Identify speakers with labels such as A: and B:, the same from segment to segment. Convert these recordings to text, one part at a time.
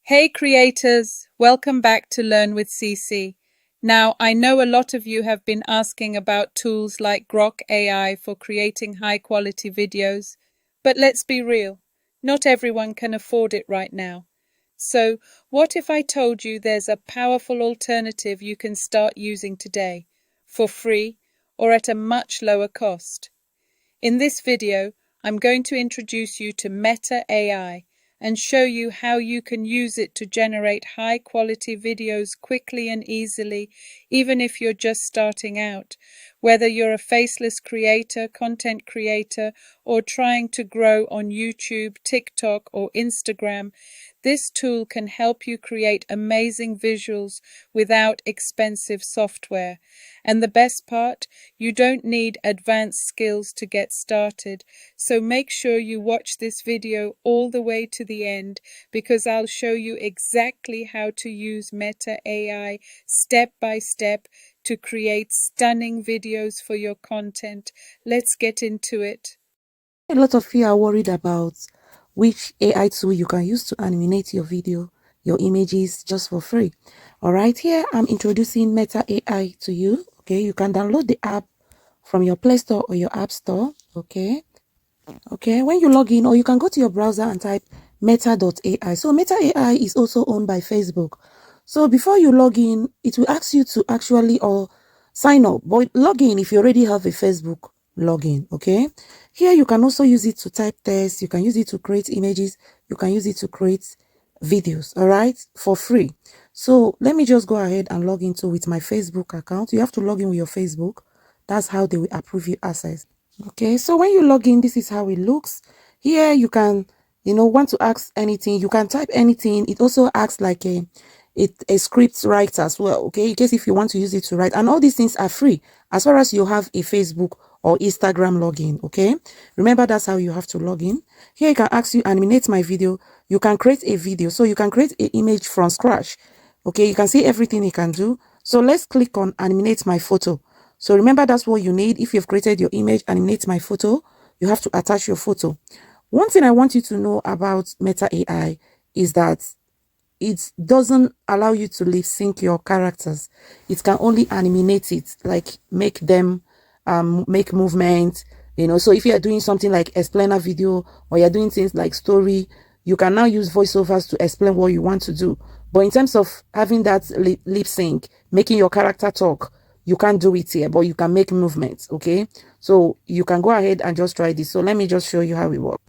A: Hey creators, welcome back to Learn with CC. Now, I know a lot of you have been asking about tools like Grok AI for creating high quality videos, but let's be real, not everyone can afford it right now. So, what if I told you there's a powerful alternative you can start using today, for free or at a much lower cost? In this video, I'm going to introduce you to Meta AI and show you how you can use it to generate high-quality videos quickly and easily, even if you're just starting out. Whether you're a faceless creator, content creator, or trying to grow on YouTube, TikTok, or Instagram, this tool can help you create amazing visuals without expensive software. And the best part, you don't need advanced skills to get started. So make sure you watch this video all the way to the end, because I'll show you exactly how to use Meta AI step by step to create stunning videos for your content. Let's get into it.
B: A lot of you are worried about which AI tool you can use to animate your video, your images just for free. All right, here I'm introducing Meta AI to you. Okay, you can download the app from your Play Store or your App Store. Okay, when you log in, or you can go to your browser and type meta.ai. So Meta AI is also owned by Facebook. So before you log in, it will ask you to actually or sign up, but log in if you already have a Facebook login. Okay, here you can also use it to type text, you can use it to create images, you can use it to create videos, all right, for free. So let me just go ahead and log into with my Facebook account. You have to log in with your Facebook. That's how they will approve you access. Okay, so when you log in, this is how it looks. Here you can, want to ask anything, you can type anything. It also acts like a script writer as well. Okay, in case if you want to use it to write, and all these things are free as far as you have a Facebook or Instagram login. Okay, remember that's how you have to log in. Here you can ask you animate my video. You can create a video, so you can create an image from scratch. Okay, you can see everything you can do. So let's click on animate my photo. So remember, that's what you need. If you've created your image, animate my photo, you have to attach your photo. One thing I want you to know about Meta AI is that it doesn't allow you to lip sync your characters. It can only animate it, like make them make movement. So if you are doing something like explainer video, or you're doing things like story, you can now use voiceovers to explain what you want to do. But in terms of having that lip sync, making your character talk, you can't do it here, but you can make movements. Okay, so you can go ahead and just try this. So let me just show you how it works.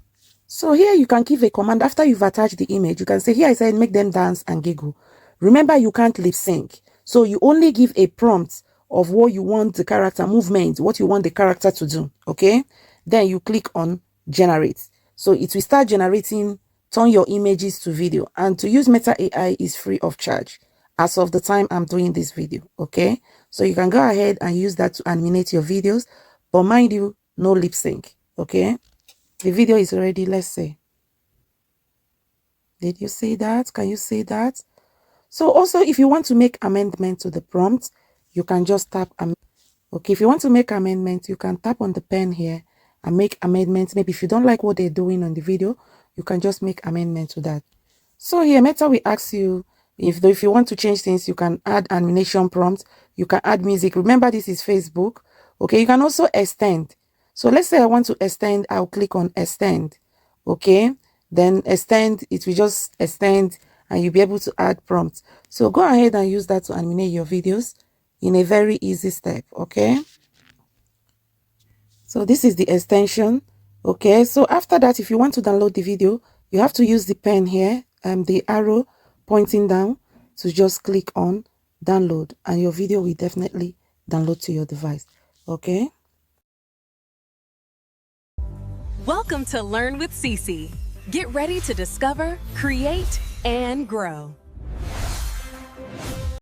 B: So here you can give a command after you've attached the image. You can say, here I said make them dance and giggle. Remember, you can't lip sync, so you only give a prompt of what you want the character movement, what you want the character to do. Okay, then you click on generate. So it will start generating, turn your images to video. And to use Meta AI is free of charge as of the time I'm doing this video. Okay, so you can go ahead and use that to animate your videos, but mind you, no lip sync. Okay, the video is ready. Let's say, did you see that? Can you see that? So also, if you want to make amendment to the prompt, you can just tap okay, if you want to make amendment, you can tap on the pen here and make amendments. Maybe if you don't like what they're doing on the video, you can just make amendment to that. So here Meta will ask you if you want to change things, you can add animation prompt, you can add music. Remember, this is Facebook. Okay, you can also extend. So let's say I want to extend, I'll click on extend. Okay, then extend, it will just extend and you'll be able to add prompts. So go ahead and use that to animate your videos in a very easy step. Okay, so this is the extension. Okay, so after that, if you want to download the video, you have to use the pen here, the arrow pointing down, to just click on download, and your video will definitely download to your device. Okay,
C: Welcome to Learn with CC. Get ready to discover, create, and grow.